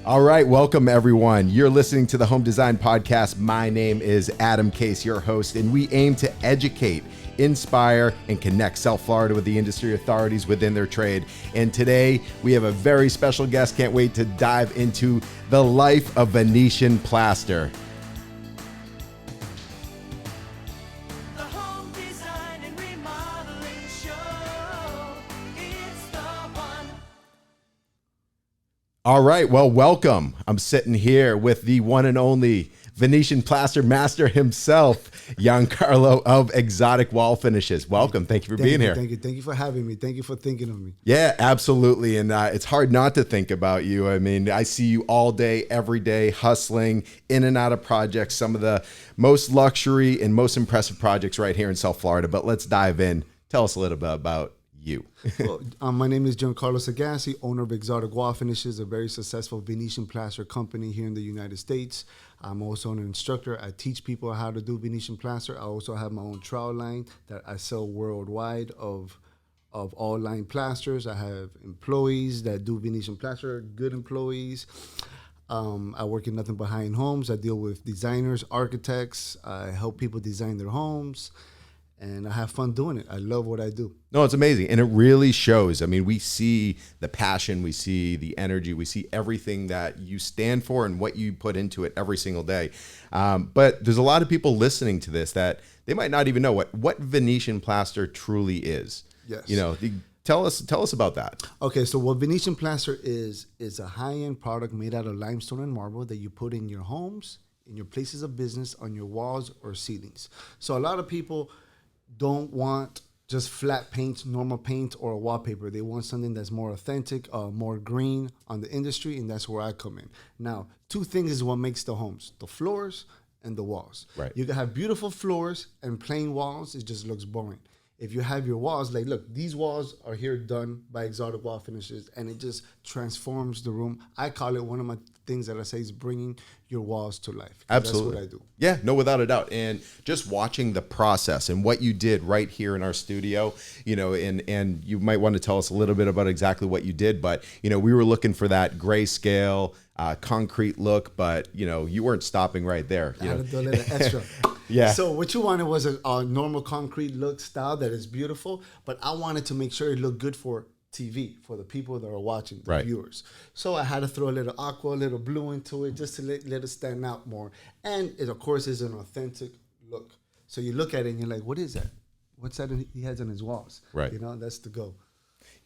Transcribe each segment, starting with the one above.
All right, welcome everyone. You're listening to the Home Design Podcast. My name is Adam Kayce, your host, and we aim to educate, inspire, and connect South Florida with the industry authorities within their trade. And today we have a very special guest. Can't wait to dive into the life of Venetian Plaster. The Home Design and Remodeling Show. It's the one. All right, well, welcome. I'm sitting here with the one and only Venetian Plaster master himself, Giancarlo of Exotic Wall Finishes. Welcome. Thank you for being here. Thank you for having me. Thank you for thinking of me. Yeah, absolutely. And it's hard not to think about you. I mean, I see you all day, every day, hustling in and out of projects, some of the most luxury and most impressive projects right here in South Florida. But let's dive in. Tell us a little bit about you. Well, my name is Giancarlo Sagasti, owner of Exotic Wall Finishes, a very successful Venetian plaster company here in the United States. I'm also an instructor. I teach people how to do Venetian plaster. I also have my own trowel line that I sell worldwide of all line plasters. I have employees that do Venetian plaster, good employees. I work in nothing but high-end homes. I deal with designers, architects. I help people design their homes. And I have fun doing it. I love what I do. No, it's amazing. And it really shows. I mean, we see the passion, we see the energy, we see everything that you stand for and what you put into it every single day. But there's a lot of people listening to this that they might not even know what Venetian plaster truly is. Yes. You know, tell us about that. Okay, so what Venetian plaster is a high-end product made out of limestone and marble that you put in your homes, in your places of business, on your walls or ceilings. So a lot of people don't want just flat paint, normal paint, or a wallpaper. They want something that's more authentic, more green on the industry, and that's where I come in. Now, two things is what makes the homes: the floors and the walls. Right. You can have beautiful floors and plain walls. It just looks boring. If you have your walls, like, look, these walls are here done by Exotic Wall Finishes, and it just transforms the room. I call it, one of my things that I say is bringing your walls to life. Absolutely. That's what I do. Yeah, no, without a doubt. And just watching the process and what you did right here in our studio, you know, and you might want to tell us a little bit about exactly what you did, but, you know, we were looking for that grayscale, concrete look, but, you know, you weren't stopping right there. I had to do a little extra. Yeah. So what you wanted was a normal concrete look style that is beautiful, but I wanted to make sure it looked good for TV, for the people that are watching, the viewers. So I had to throw a little aqua, a little blue into it, just to let it stand out more. And it, of course, is an authentic look. So you look at it and you're like, what is that? What's that he has on his walls? Right. You know, that's the go.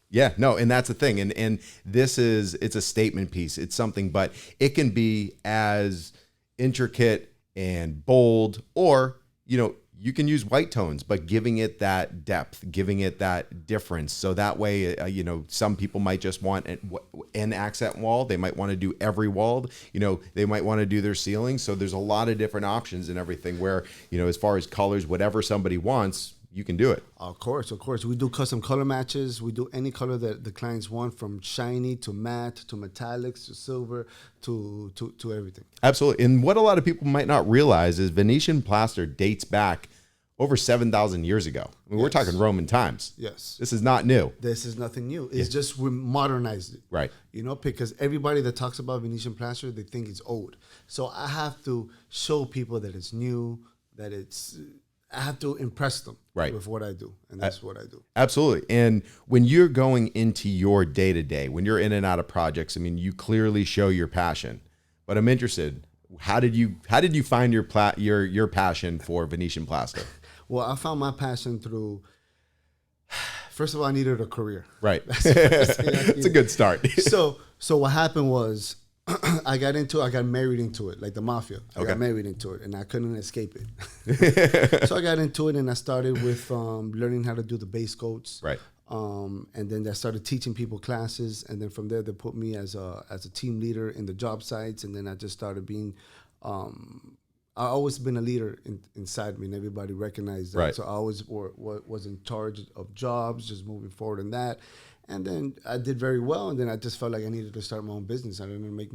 Yeah, no, and that's the thing. And it's a statement piece. It's something, but it can be as intricate and bold, or, you know, you can use white tones, but giving it that depth, giving it that difference. So that way, you know, some people might just want an accent wall. They might want to do every wall. You know, they might want to do their ceiling. So there's a lot of different options and everything where, you know, as far as colors, whatever somebody wants, you can do it. Of course. We do custom color matches. We do any color that the clients want, from shiny to matte to metallics to silver to everything. Absolutely. And what a lot of people might not realize is Venetian plaster dates back over 7,000 years ago. I mean, We're talking Roman times. Yes. This is not new. This is nothing new. It's just we modernized it. Right. You know, because everybody that talks about Venetian plaster, they think it's old. So I have to show people that it's new, that I have to impress them with what I do, and that's what I do. Absolutely. And when you're going into your day-to-day, when you're in and out of projects, I mean, you clearly show your passion. But I'm interested, how did you find your passion for Venetian plaster? Well, I found my passion through, first of all, I needed a career. Right. It's a good start. So what happened was, I got married into it, like the mafia. I got married into it, and I couldn't escape it. So I got into it, and I started with learning how to do the base coats. Right. And then I started teaching people classes, and then from there they put me as a team leader in the job sites, and then I just started being I always been a leader inside me, and everybody recognized that. Right. So I always was in charge of jobs, just moving forward in that. And then I did very well, and then I just felt like I needed to start my own business. I didn't make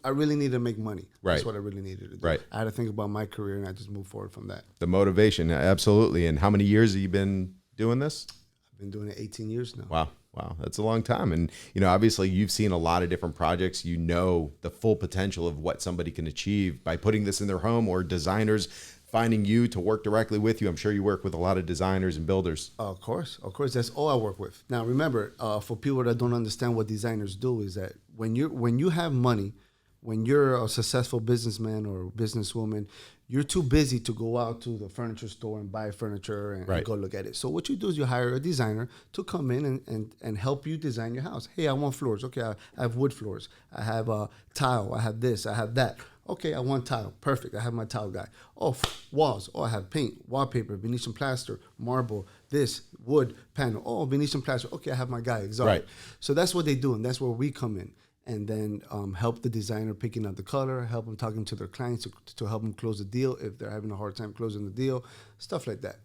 I really needed to make money. Right. That's what I really needed to do. Right. I had to think about my career, and I just moved forward from that. The motivation, absolutely. And how many years have you been doing this? I've been doing it 18 years now. Wow, that's a long time. And, obviously you've seen a lot of different projects. You know the full potential of what somebody can achieve by putting this in their home, or designers finding you to work directly with you. I'm sure you work with a lot of designers and builders. Of course. That's all I work with. Now, remember, for people that don't understand what designers do, is that when you have money, when you're a successful businessman or businesswoman, you're too busy to go out to the furniture store and buy furniture and go look at it. So what you do is you hire a designer to come in and help you design your house. Hey, I want floors. Okay, I have wood floors. I have tile. I have this. I have that. Okay, I want tile. Perfect. I have my tile guy. Oh, walls. Oh, I have paint, wallpaper, Venetian plaster, marble, this, wood, panel. Oh, Venetian plaster. Okay, I have my guy, Exotic. Right. So that's what they do, and that's where we come in. And then help the designer picking out the color, help them talking to their clients to help them close the deal if they're having a hard time closing the deal, stuff like that.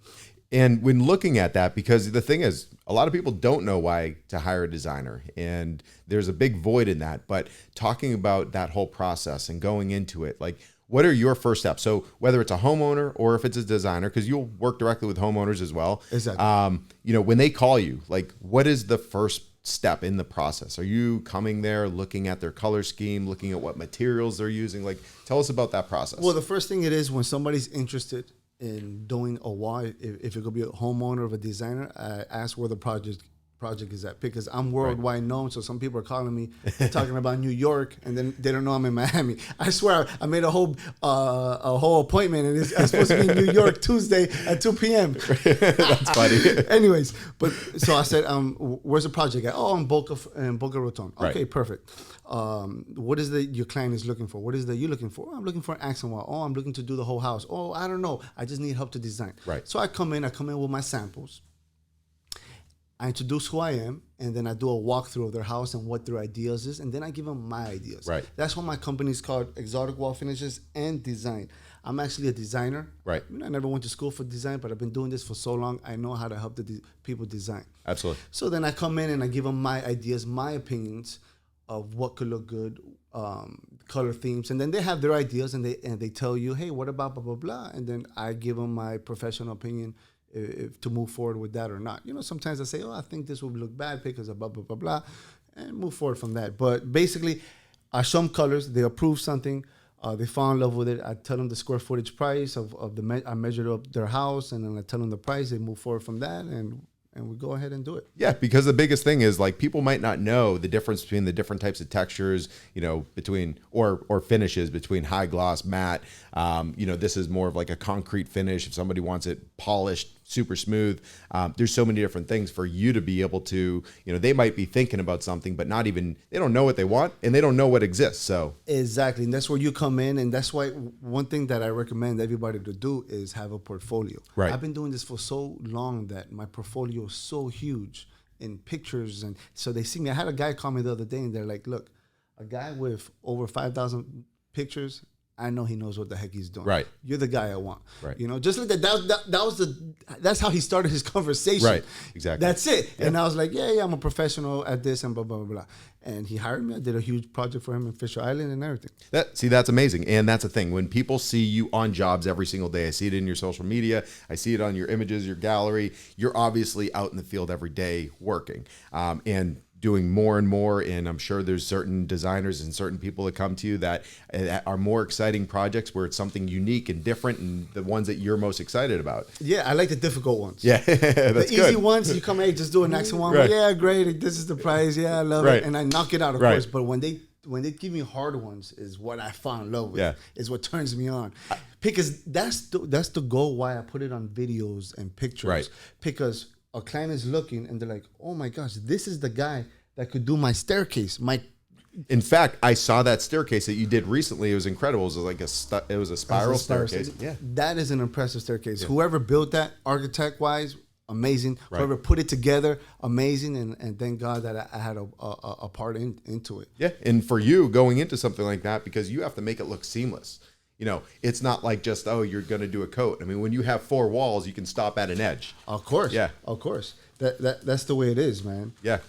And when looking at that, because the thing is, a lot of people don't know why to hire a designer, and there's a big void in that. But talking about that whole process and going into it, like, what are your first steps? So whether it's a homeowner or if it's a designer, because you'll work directly with homeowners as well. Exactly. When they call you, like, what is the first step in the process? Are you coming there, looking at their color scheme, looking at what materials they're using? Like, tell us about that process. Well, the first thing it is, when somebody's interested in doing a wall, if it could be a homeowner or a designer, I ask where the project is at, because I'm worldwide known. So some people are calling me talking about New York, and then they don't know I'm in Miami. I swear I made a whole appointment, and I'm supposed to be in New York Tuesday at 2 p.m. That's funny. Anyways, but so I said, where's the project at? Oh, in Boca Raton. Okay, Right. perfect. What is your client is looking for? What is you looking for? Oh, I'm looking for an accent wall. Oh, I'm looking to do the whole house. Oh, I don't know. I just need help to design. Right. So I come in with my samples. I introduce who I am, and then I do a walkthrough of their house and what their ideas is, and then I give them my ideas. Right. That's why my company is called Exotic Wall Finishes and Design. I'm actually a designer. Right. I never went to school for design, but I've been doing this for so long, I know how to help the people design. Absolutely. So then I come in and I give them my ideas, my opinions of what could look good, color themes, and then they have their ideas, and they tell you, hey, what about blah, blah, blah, and then I give them my professional opinion if to move forward with that or not. Sometimes I say, oh, I think this would look bad because of blah, blah, blah, blah, and move forward from that. But basically, I show them colors, they approve something, they fall in love with it. I tell them the square footage price of I measured up their house, and then I tell them the price, they move forward from that, and we go ahead and do it. Yeah, because the biggest thing is, like, people might not know the difference between the different types of textures, between or finishes between high gloss, matte. This is more of like a concrete finish. If somebody wants it polished, super smooth, there's so many different things for you to be able to, they might be thinking about something, but they don't know what they want, and they don't know what exists. So exactly, and that's where you come in, and that's why one thing that I recommend everybody to do is have a portfolio. Right. I've been doing this for so long that my portfolio is so huge in pictures, and so they see me. I had a guy call me the other day, and they're like, "Look, a guy with over 5,000 pictures, I know he knows what the heck he's doing. Right. You're the guy I want. Right. Just like that's how he started his conversation. Right. Exactly. That's it. Yeah. And I was like, yeah, I'm a professional at this and blah, blah, blah, blah. And he hired me. I did a huge project for him in Fisher Island and everything. That's amazing. And that's the thing. When people see you on jobs every single day, I see it in your social media, I see it on your images, your gallery, you're obviously out in the field every day working. And doing more and more, and I'm sure there's certain designers and certain people that come to you that are more exciting projects where it's something unique and different, and the ones that you're most excited about. Yeah, I like the difficult ones. Yeah, that's the good. easy ones, you come here, just do an next one. Right. Yeah, great. This is the price. Yeah, I love Right. it, and I knock it out, of Right. course. But when they give me hard ones, is what I fall in love with. Yeah. Is what turns me on, because that's the goal. Why I put it on videos and pictures. Right. Because a client is looking and they're like, oh my gosh, this is the guy that could do my staircase. In fact, I saw that staircase that you did recently. It was incredible. It was like it was a spiral staircase. Yeah, that is an impressive staircase. Yeah. Whoever built that, architect wise, amazing. Right. Whoever put it together, amazing. And thank God that I had a part into it. Yeah, and for you going into something like that, because you have to make it look seamless. You know, it's not like just, oh, you're going to do a coat. I mean, when you have 4 walls, you can stop at an edge. Of course. Yeah. Of course. That's the way it is, man. Yeah.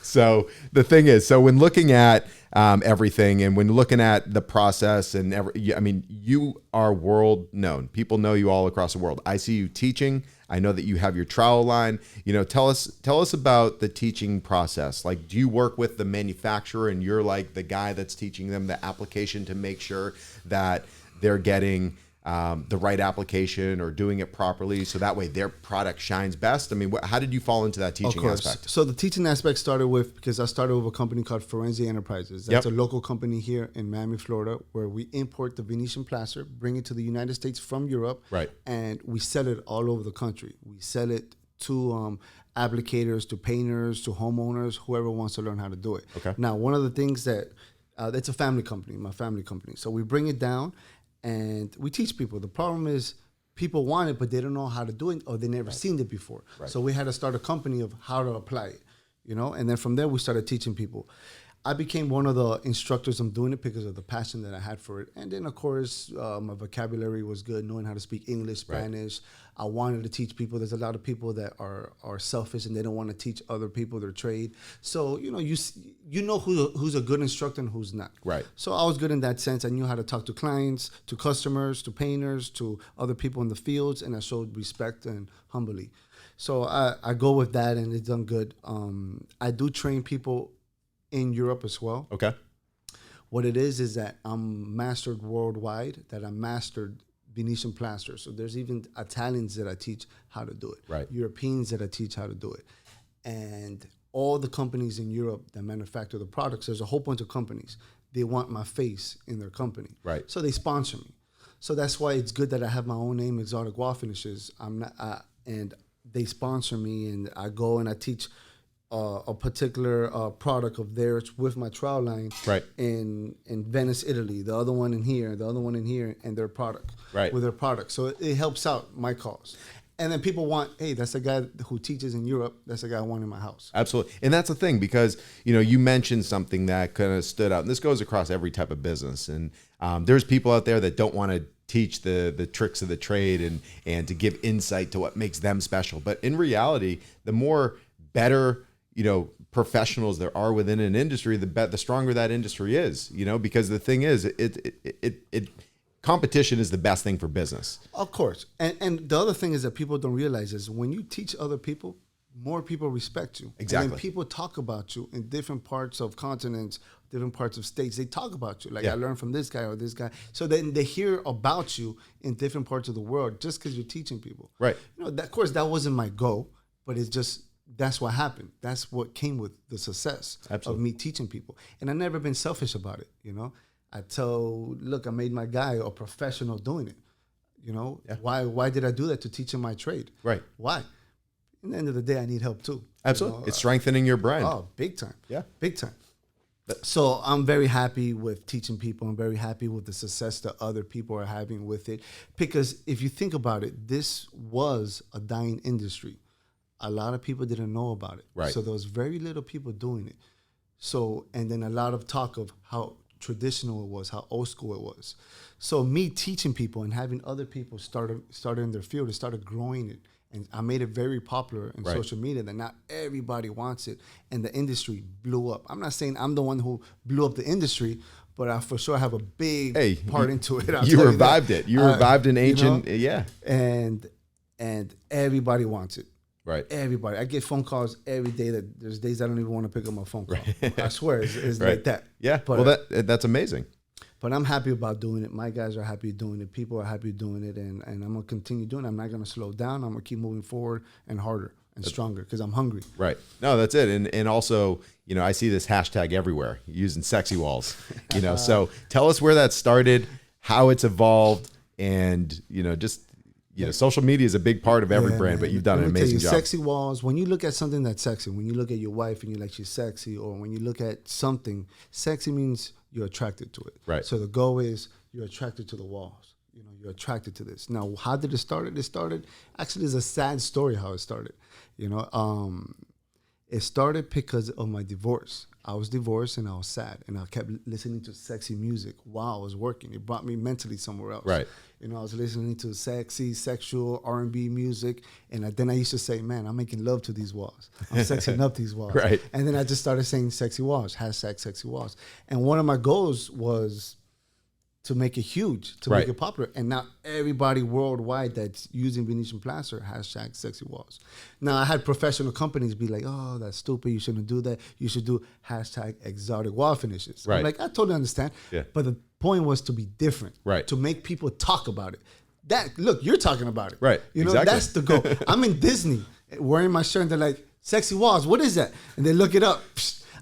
So the thing is, so when looking at everything and when looking at the process and I mean, you are world known. People know you all across the world. I see you teaching. I know that you have your trowel line. You know, tell us about the teaching process. Like, do you work with the manufacturer and you're like the guy that's teaching them the application to make sure that they're getting the right application or doing it properly so that way their product shines best? I mean, how did you fall into that teaching aspect? So the teaching aspect started because I started with a company called Forensic Enterprises. That's a local company here in Miami, Florida, where we import the Venetian plaster, bring it to the United States from Europe, right, and we sell it all over the country. We sell it to applicators, to painters, to homeowners, whoever wants to learn how to do it. Okay. Now, one of the things that it's a family company, my family company. So we bring it down and we teach people. The problem is people want it, but they don't know how to do it or they never seen it before. Right. So we had to start a company of how to apply it, you know? And then from there, we started teaching people. I became one of the instructors. I'm doing it because of the passion that I had for it. And then, of course, my vocabulary was good, knowing how to speak English, Spanish. Right. I wanted to teach people. There's a lot of people that are selfish and they don't want to teach other people their trade. So, you know, you know who's a good instructor and who's not. Right. So I was good in that sense. I knew how to talk to clients, to customers, to painters, to other people in the fields, and I showed respect and humbly. So I go with that, and it's done good. I do train people in Europe as well. Okay. What it is that I'm mastered worldwide, that I'm mastered Venetian plaster. So there's even Italians that I teach how to do it. Right. Europeans that I teach how to do it. And all the companies in Europe that manufacture the products, there's a whole bunch of companies. They want my face in their company. Right. So they sponsor me. So that's why it's good that I have my own name, Exotic Wall Finishes. And they sponsor me, and I go and I teach a particular product of theirs with my trowel line, right, in Venice, Italy, the other one in here, the other one in here, and their product, right, with their product. So it helps out my cause. And then people want, hey, that's the guy who teaches in Europe. That's the guy I want in my house. Absolutely. And that's the thing, because, you know, you mentioned something that kind of stood out. And this goes across every type of business. And there's people out there that don't want to teach the tricks of the trade and to give insight to what makes them special. But in reality, the more better, you know, professionals there are within an industry, the stronger that industry is, you know, because the thing is, competition is the best thing for business. Of course. And the other thing is that people don't realize is when you teach other people, more people respect you. Exactly. And when people talk about you in different parts of continents, different parts of states, they talk about you. Like, yeah, I learned from this guy or this guy. So then they hear about you in different parts of the world just because you're teaching people. Right. You know, of course, that wasn't my goal, but it's just, that's what happened. That's what came with the success of me teaching people. And I've never been selfish about it, you know. Look, I made my guy a professional doing it. You know, yeah. Why did I do that? To teach him my trade. Right. Why? In the end of the day, I need help too. Absolutely. You know? It's strengthening your brand. Oh, big time. Yeah. Big time. So I'm very happy with teaching people. I'm very happy with the success that other people are having with it. Because if you think about it, this was a dying industry. A lot of people didn't know about it. Right. So there was very little people doing it. So, and then a lot of talk of how traditional it was, how old school it was. So me teaching people and having other people started in their field, it started growing it. And I made it very popular in social media that not everybody wants it. And the industry blew up. I'm not saying I'm the one who blew up the industry, but I for sure have a big part into it. You revived it. You revived an ancient, you know? And everybody wants it. Right. Everybody. I get phone calls every day that there's days I don't even want to pick up my phone call. Right. I swear it's like that. Yeah. But, well, that's amazing. But I'm happy about doing it. My guys are happy doing it. People are happy doing it. And I'm going to continue doing it. I'm not going to slow down. I'm going to keep moving forward and harder and stronger because I'm hungry. Right. No, that's it. And also, you know, I see this hashtag everywhere using sexywalls, you know, so tell us where that started, how it's evolved, and, you know, just, you know, social media is a big part of every brand, man. But you've done an amazing job. Sexy walls, when you look at something that's sexy, when you look at your wife and you're like, she's sexy, or when you look at something, sexy means you're attracted to it. Right. So the goal is you're attracted to the walls. You know, you're attracted to this. Now, how did it start? Actually, it's a sad story how it started. You know, It started because of my divorce. I was divorced and I was sad, and I kept listening to sexy music while I was working. It brought me mentally somewhere else. Right. You know, I was listening to sexy, sexual R&B music, and then I used to say, "Man, I'm making love to these walls. I'm sexing up these walls." Right. And then I just started saying "sexy walls," hashtag sexy walls. And one of my goals was to make it huge, to Right. make it popular. And now everybody worldwide that's using Venetian Plaster, hashtag sexy walls. Now I had professional companies be like, "Oh, that's stupid. You shouldn't do that. You should do hashtag exotic wall finishes." Right. I'm like, I totally understand. Yeah. But the point was to be different. Right. To make people talk about it. Look, you're talking about it. Right. You know, Exactly. that's the goal. I'm in Disney wearing my shirt and they're like, "Sexy walls, what is that?" And they look it up.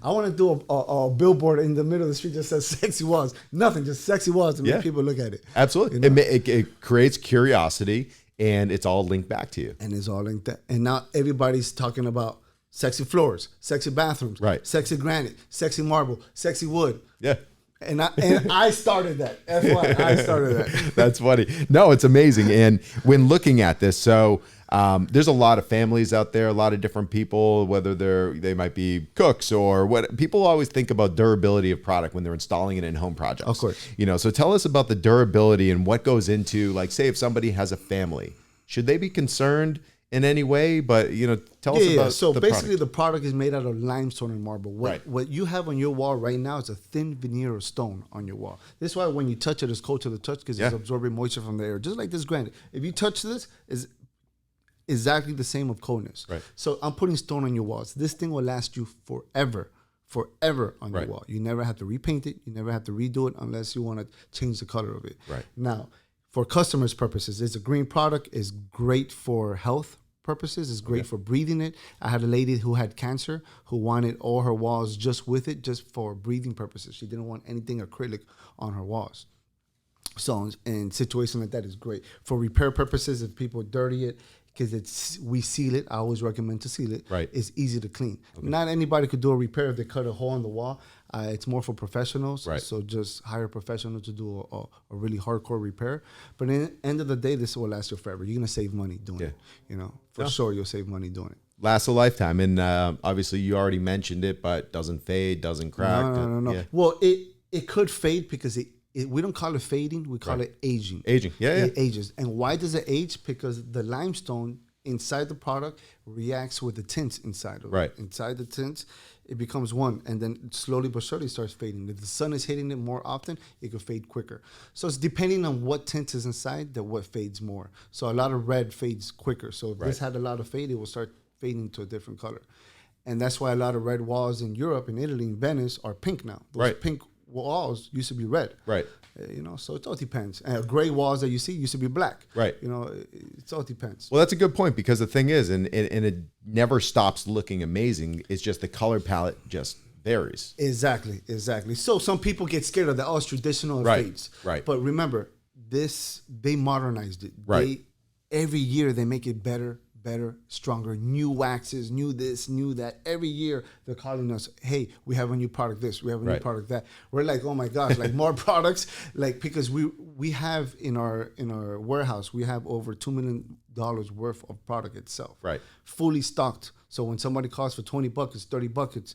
I want to do a billboard in the middle of the street that says "sexy walls." Nothing, just sexy walls to make Yeah. people look at it. Absolutely. You know? It creates curiosity, and it's all linked back to you. And it's all linked that. And now everybody's talking about sexy floors, sexy bathrooms, Right. sexy granite, sexy marble, sexy wood. Yeah. And I started that. FYI, I started that. That's funny. No, it's amazing. And when looking at this, so there's a lot of families out there, a lot of different people, whether they might be cooks or what. People always think about durability of product when they're installing it in home projects. Of course. You know, so tell us about the durability and what goes into, like, say if somebody has a family, should they be concerned in any way? But, you know, tell us about So the basically, product. the product is made out of limestone and marble. Right. What you have on your wall right now is a thin veneer of stone on your wall. This is why when you touch it, it's cold to the touch because it's Yeah. absorbing moisture from the air. Just like this granite. If you touch this, is exactly the same of coldness. Right. So I'm putting stone on your walls. This thing will last you forever on Right. your wall. You never have to repaint it. You never have to redo it unless you want to change the color of it. Right. Now, for customers' purposes, it's a green product. It's great for health purposes. It's great for breathing it. I had a lady who had cancer who wanted all her walls just with it, just for breathing purposes. She didn't want anything acrylic on her walls. So in situations like that, is great for repair purposes. If people dirty it, because we seal it. I always recommend to seal it. Right. It's easy to clean. Not anybody could do a repair if they cut a hole in the wall. It's more for professionals. Right. So just hire a professional to do a really hardcore repair. But in the end of the day, this will last you forever. You're gonna save money doing it. You know, for sure, you'll save money doing it. Lasts a lifetime. And obviously you already mentioned it, but doesn't fade, doesn't crack. No. Yeah. Well, it could fade because we don't call it fading. We call it aging. Aging. Yeah, It ages. And why does it age? Because the limestone inside the product reacts with the tints inside of Right. it. Inside the tints, it becomes one, and then slowly but surely starts fading. If the sun is hitting it more often, it could fade quicker. So it's depending on what tint is inside that what fades more. So a lot of red fades quicker. So if this had a lot of fade, it will start fading to a different color. And that's why a lot of red walls in Europe, in Italy, in Venice are pink now. Those Right. pink walls used to be red. Right. You know, so it all depends. And gray walls that you see used to be black. Right. You know, it all depends. Well, that's a good point, because the thing is, and it never stops looking amazing. It's just the color palette just varies. Exactly. So some people get scared of that. Oh, it's traditional and Right, fades. right. But remember, they modernized it. Right. Every year they make it better, stronger. New waxes, new this, new that. Every year they're calling us, hey, we have a new product this, we have a new Right. product that. We're like, oh my gosh, like more products. Like, because we have in our warehouse, we have over $2 million worth of product itself. Right. Fully stocked. So when somebody calls for 20 buckets, 30 buckets,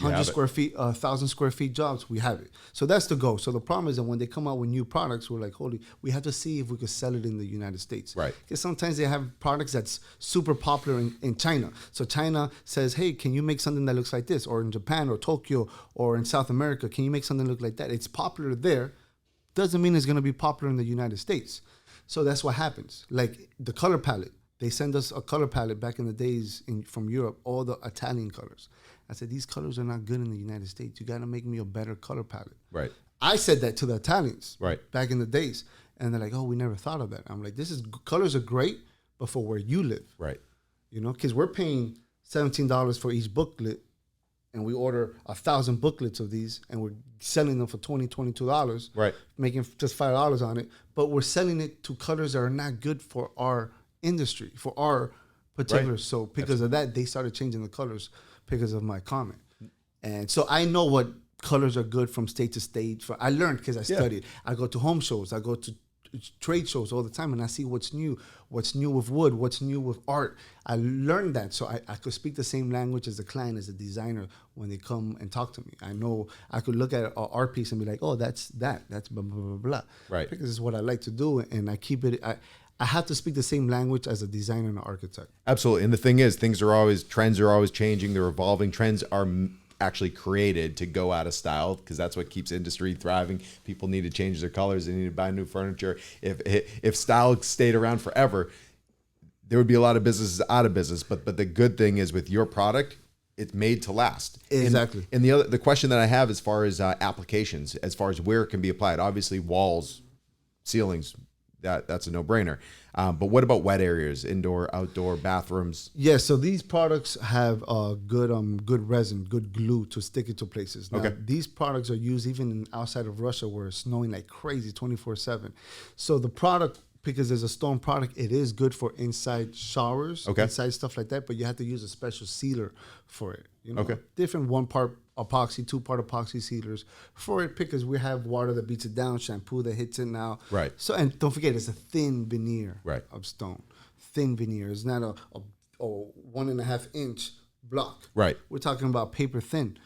You 100 have it. square feet, 1,000 square feet jobs, we have it. So that's the goal. So the problem is that when they come out with new products, we're like, we have to see if we could sell it in the United States. Right. Because sometimes they have products that's super popular in China. So China says, hey, can you make something that looks like this? Or in Japan or Tokyo or in South America, can you make something look like that? It's popular there. Doesn't mean it's going to be popular in the United States. So that's what happens. Like the color palette. They send us a color palette back in the days from Europe, all the Italian colors. I said, these colors are not good in the United States. You got to make me a better color palette. Right. I said that to the Italians Right. back in the days. And they're like, oh, we never thought of that. I'm like, colors are great, but for where you live. Right. You know, because we're paying $17 for each booklet, and we order 1,000 booklets of these, and we're selling them for $20, $22. Right. Making just $5 on it. But we're selling it to colors that are not good for our industry, for our particular. Right. So because of that, they started changing the colors because of my comment. And so I know what colors are good from state to state. I learned because I studied. I go to home shows. I go to trade shows all the time, and I see what's new with wood, what's new with art. I learned that, so I could speak the same language as the client, as a designer, when they come and talk to me. I know I could look at an art piece and be like, oh, that's blah, blah, blah, blah. Right. Because it's what I like to do, and I keep it, I have to speak the same language as a designer and an architect. Absolutely. And the thing is, trends are always changing. They're evolving. Trends are actually created to go out of style, because that's what keeps industry thriving. People need to change their colors. They need to buy new furniture. If style stayed around forever, there would be a lot of businesses out of business. But the good thing is, with your product, it's made to last. Exactly. And the question that I have, as far as applications, as far as where it can be applied, obviously walls, ceilings, that's a no-brainer. But what about wet areas, indoor, outdoor, bathrooms? Yeah, so these products have good resin, good glue to stick it to places. Now, Okay. these products are used even outside of Russia, where it's snowing like crazy 24/7. So the product, because there's a stone product, it is good for inside showers, Okay. inside stuff like that, but you have to use a special sealer for it. Okay. Different 1-part epoxy, 2-part epoxy sealers for it, because we have water that beats it down, shampoo that hits it now. Right. So, and don't forget, it's a thin veneer Right. of stone. Thin veneer. It's not a 1.5 inch block. Right. We're talking about paper thin.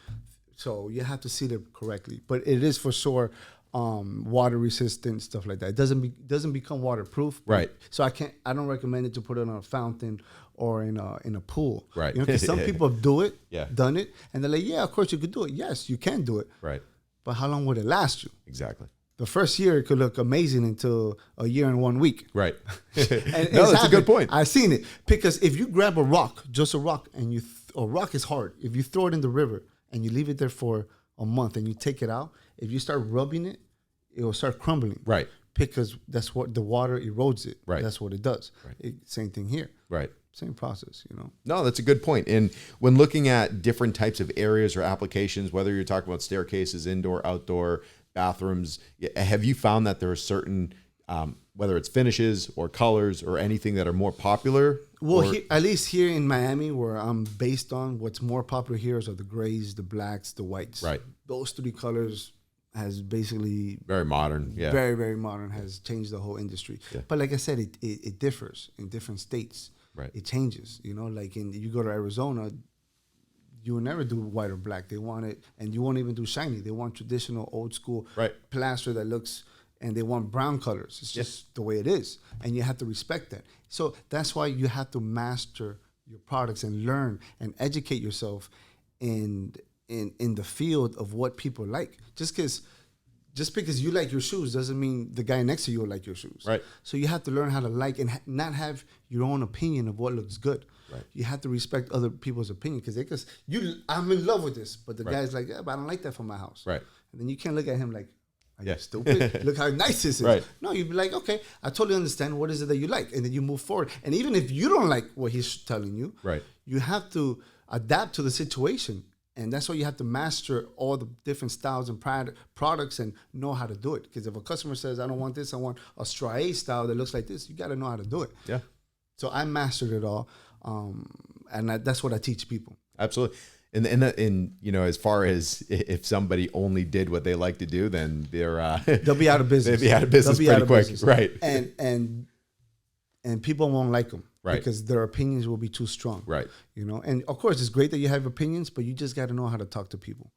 So you have to seal it correctly. But it is for sure water resistant, stuff like that. It doesn't become waterproof. Right. So I don't recommend it to put it on a fountain or in a pool. Right. Because some people done it, and they're like, yeah, of course you could do it. Yes, you can do it. Right. But how long would it last you? Exactly. The first year it could look amazing until a year and 1 week. Right. And No, it's that's a good point. I've seen it, because if you grab a rock, just a rock, and a rock is hard. If you throw it in the river and you leave it there for a month and you take it out, if you start rubbing it, it will start crumbling. Right. Because that's what the water erodes it. Right. That's what it does. Right. Same thing here. Right. Same process, No, that's a good point. And when looking at different types of areas or applications, whether you're talking about staircases, indoor, outdoor, bathrooms, have you found that there are certain, whether it's finishes or colors or anything, that are more popular? Well, at least here in Miami, where I'm based on, what's more popular here are the grays, the blacks, the whites. Right. Those 3 colors has basically Very modern. Yeah. very, very modern, has changed the whole industry. Yeah. But like I said, it differs in different states. Right. It changes. Like you go to Arizona, you will never do white or black. They want it, and you won't even do shiny. They want traditional, old school Right. plaster that looks, and they want brown colors. It's just the way it is, and you have to respect that. So that's why you have to master your products and learn and educate yourself in the field of what people like. Just because you like your shoes doesn't mean the guy next to you will like your shoes. Right. So you have to learn how to like and not have your own opinion of what looks good. Right. You have to respect other people's opinion, because I'm in love with this, but the Right. guy's like, yeah, but I don't like that for my house. Right. And then you can't look at him like, are Yeah. you stupid? Look how nice this is. Right. No, you'd be like, okay, I totally understand. What is it that you like? And then you move forward. And even if you don't like what he's telling you, Right. you have to adapt to the situation. And that's why you have to master all the different styles and products and know how to do it. Because if a customer says, I don't want this, I want a strié style that looks like this, you got to know how to do it. Yeah. So I mastered it all. And that's what I teach people. Absolutely. And as far as if somebody only did what they like to do, then They'll be out of business. they'd be out of business They'll be pretty out of quick. business. Right. And people won't like them. Right. Because their opinions will be too strong. Right. And of course, it's great that you have opinions, but you just got to know how to talk to people.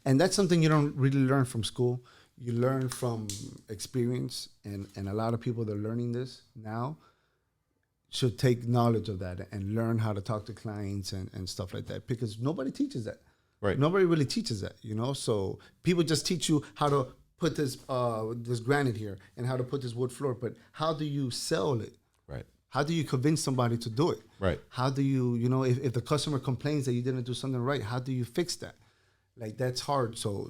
And that's something you don't really learn from school. You learn from experience. And a lot of people that are learning this now should take knowledge of that and learn how to talk to clients and stuff like that, because nobody teaches that. Right. Nobody really teaches that, So people just teach you how to put this granite here and how to put this wood floor, but how do you sell it? Right. How do you convince somebody to do it? Right. How do you, if the customer complains that you didn't do something right, how do you fix that? Like, that's hard. So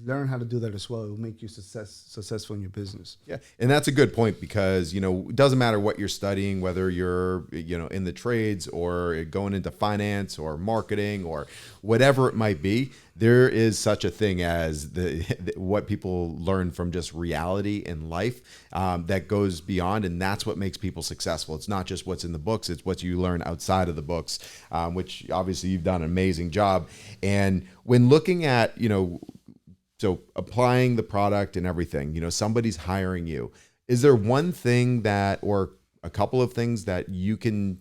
learn how to do that as well. It will make you successful in your business. Yeah. And that's a good point, because, it doesn't matter what you're studying, whether you're, in the trades or going into finance or marketing or whatever it might be, there is such a thing as what people learn from just reality in life that goes beyond. And that's what makes people successful. It's not just what's in the books. It's what you learn outside of the books, which obviously you've done an amazing job. And when looking at, so applying the product and everything, somebody's hiring you. Is there one thing that, or a couple of things that you can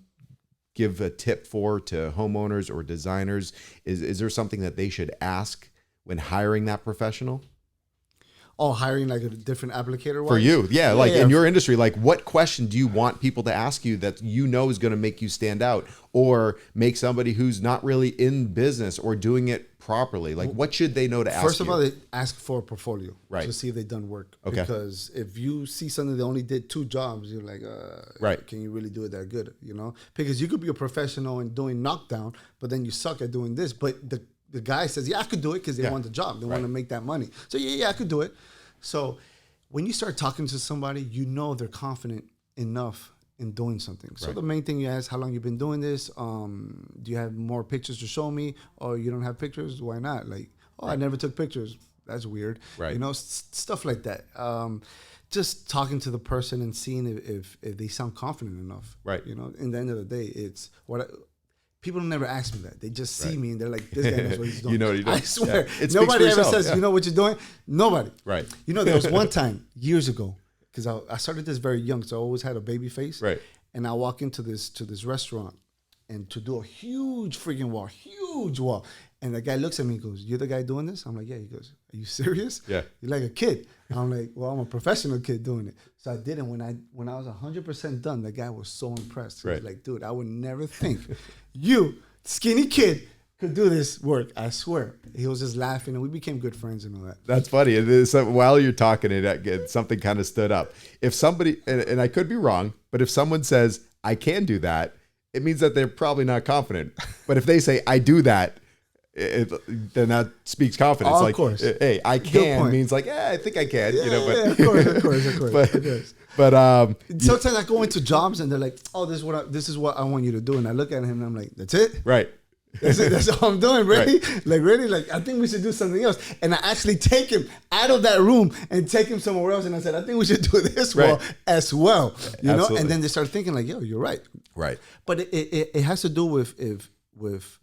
give a tip for to homeowners or designers? Is there something that they should ask when hiring that professional? Oh, hiring like a different applicator For you, yeah, like yeah. in your industry, like what question do you want people to ask you that you know is going to make you stand out or make somebody who's not really in business or doing it properly? Like what should they know to ask you? First of all, they ask for a portfolio Right. to see if they've done work. Okay. Because if you see something that only did 2 jobs, you're like, Right. can you really do it that good? You know, because you could be a professional in doing knockdown, but then you suck at doing this. But the guy says, yeah, I could do it because they want the job. They want to make that money. So yeah, I could do it. So when you start talking to somebody, you know they're confident enough in doing something. So the main thing you ask, how long you been doing this? Do you have more pictures to show me? Or you don't have pictures? Why not? Like, I never took pictures. That's weird. Right. You know, stuff like that. Just talking to the person and seeing if they sound confident enough. Right. You know, in the end of the day, it's what people never ask me that. They just see me and they're like, this guy knows what he's doing. You know what he does. I swear. Yeah. It speaks Nobody for ever itself, says, you know what you're doing? Nobody. Right. You know, there was one time years ago, because I started this very young, so I always had a baby face. Right. And I walk into this restaurant and to do a huge freaking wall. And the guy looks at me and goes, you're the guy doing this? I'm like, yeah. He goes, are you serious? Yeah. You're like a kid. I'm like, well, I'm a professional kid doing it. So I did it. When I was 100% done, the guy was so impressed. He was like, dude, I would never think you, skinny kid, could do this work. I swear. He was just laughing, and we became good friends and all that. That's funny. It is, while you're talking, something kind of stood up. If somebody, and I could be wrong, but if someone says, I can do that, it means that they're probably not confident. But if they say, I do that, then that speaks confidence. Oh, of like, course. Hey, I can means like, yeah, I think I can. Yeah, you know, but of course. but Sometimes I go into jobs and they're like, "Oh, this is what I want you to do," and I look at him and I'm like, "That's it? right. That's it? That's all I'm doing? Really? Like really? Like I think we should do something else." And I actually take him out of that room and take him somewhere else. And I said, "I think we should do this wall as well." You know? And then they start thinking like, "Yo, you're right." Right. But it has to do with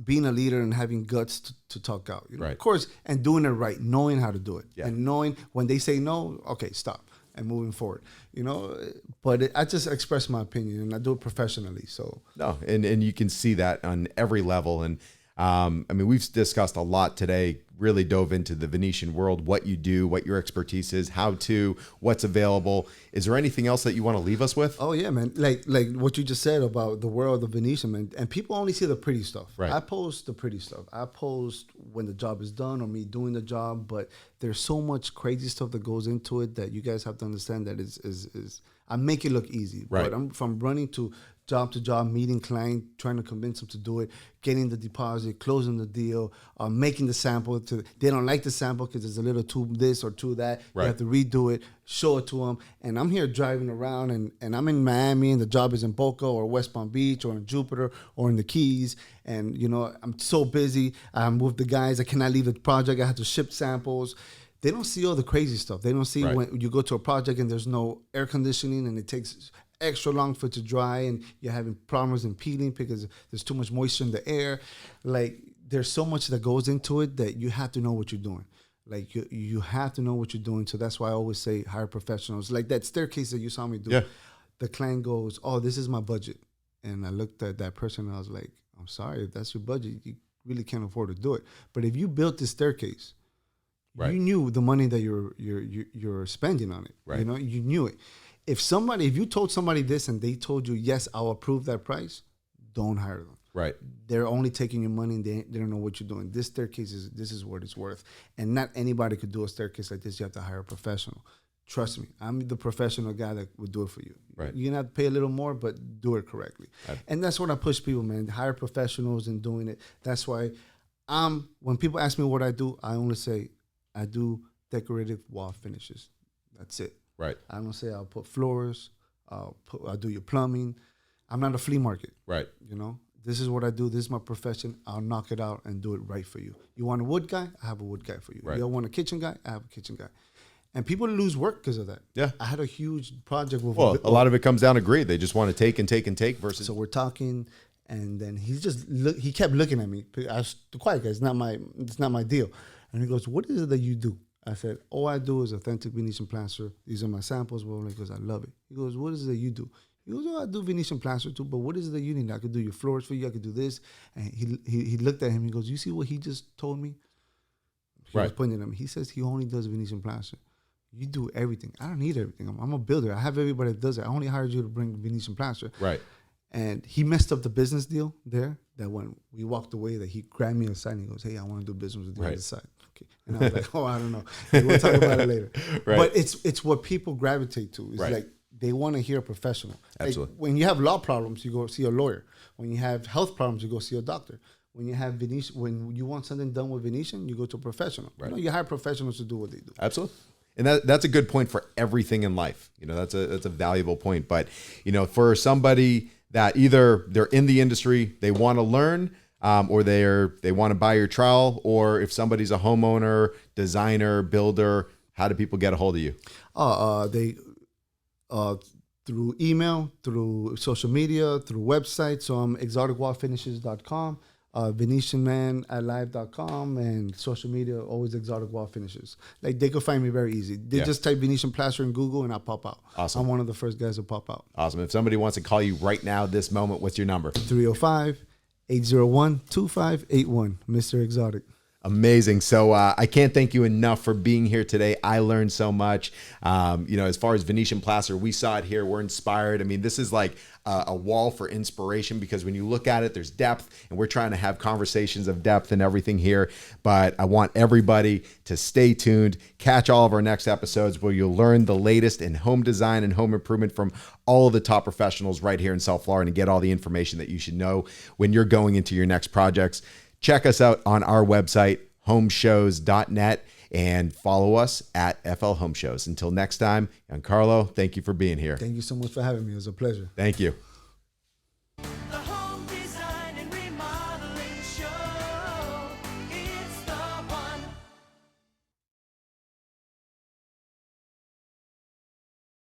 being a leader and having guts to talk out. You know? Right. Of course, and doing it right, knowing how to do it, Yeah. and knowing when they say no, okay, stop, and moving forward. You know, but I just express my opinion and I do it professionally. So No, and you can see that on every level. And I mean, we've discussed a lot today, really dove into the Venetian world, what you do, what your expertise is, how to, what's available. Is there anything else that you want to leave us with? oh yeah, man, like what you just said about the world of Venetian, man, and people only see the pretty stuff. Right. I post the pretty stuff. I post when the job is done or me doing the job, but there's so much crazy stuff that goes into it that you guys have to understand that is I make it look easy. Right. But I'm from running to job, meeting client, trying to convince them to do it, getting the deposit, closing the deal, making the sample. They don't like the sample because there's a little too this or too that. Right. You have to redo it, show it to them. And I'm here driving around, and I'm in Miami, and the job is in Boca or West Palm Beach or in Jupiter or in the Keys. And, you know, I'm so busy. I'm with the guys. I cannot leave the project. I have to ship samples. They don't see all the crazy stuff. They don't see when you go to a project and there's no air conditioning and it takes extra long for it to dry and you're having problems in peeling because there's too much moisture in the air. Like, there's so much that goes into it that you have to know what you're doing. Like, you have to know what you're doing. So that's why I always say hire professionals. Like that staircase that you saw me do. Yeah. The client goes, oh, this is my budget. And I looked at that person and I was like, I'm sorry, if that's your budget, you really can't afford to do it. But if you built this staircase, Right. you knew the money that you're spending on it. Right. You know, you knew it. If you told somebody this and they told you, yes, I'll approve that price, don't hire them. Right. They're only taking your money and they don't know what you're doing. This staircase this is what it's worth. And not anybody could do a staircase like this. You have to hire a professional. Trust me, I'm the professional guy that would do it for you. Right. You're gonna have to pay a little more, but do it correctly. And that's what I push people, man. Hire professionals in doing it. That's why when people ask me what I do, I only say I do decorative wall finishes. That's it. Right. I don't say I'll put floors. I'll do your plumbing. I'm not a flea market. Right. You know, this is what I do. This is my profession. I'll knock it out and do it right for you. You want a wood guy? I have a wood guy for you. Right. You want a kitchen guy? I have a kitchen guy. And people lose work because of that. Yeah. I had a huge project with. Well, a lot of it comes down to greed. They just want to take and take and take versus. So we're talking, and then he kept looking at me. I was the quiet guy. It's not my deal. And he goes, "What is it that you do?" I said, all I do is authentic Venetian plaster. These are my samples. Well, he goes, I love it. He goes, what is it that you do? He goes, oh, I do Venetian plaster too, but what is it that you need? I could do your floors for you. I could do this. And he looked at him. He goes, you see what he just told me? He was pointing at me. He says he only does Venetian plaster. You do everything. I don't need everything. I'm a builder. I have everybody that does it. I only hired you to bring Venetian plaster. Right. And he messed up the business deal there. That when we walked away, that he grabbed me aside and he goes, hey, I want to do business with you on the side. Okay. And I was like, oh, I don't know. We'll talk about it later. Right. But it's what people gravitate to. It's right. like they want to hear a professional. Absolutely. Like when you have law problems, you go see a lawyer. When you have health problems, you go see a doctor. When you have Venetian, when you want something done with Venetian, you go to a professional. Right. You hire professionals to do what they do. Absolutely. And that's a good point for everything in life. That's a valuable point. But, for somebody that either they're in the industry, they want to learn, or they want to buy your trowel, or if somebody's a homeowner, designer, builder, how do people get a hold of you? They through email, through social media, through websites. So I'm exoticwallfinishes.com. VenetianMan@live.com, and social media, always Exotic Wall Finishes. Like they could find me very easy. They just type Venetian Plaster in Google and I'll pop out. Awesome. I'm one of the first guys to pop out. Awesome. If somebody wants to call you right now, this moment, what's your number? 305-801-2581, Mr. Exotic. Amazing. So I can't thank you enough for being here today. I learned so much. As far as Venetian plaster, we saw it here. We're inspired. I mean, this is like a wall for inspiration, because when you look at it, there's depth, and we're trying to have conversations of depth and everything here. But I want everybody to stay tuned, catch all of our next episodes where you'll learn the latest in home design and home improvement from all of the top professionals right here in South Florida, and get all the information that you should know when you're going into your next projects. Check us out on our website, homeshows.net, and follow us at FL Home Shows. Until next time, Giancarlo, thank you for being here. Thank you so much for having me. It was a pleasure. Thank you.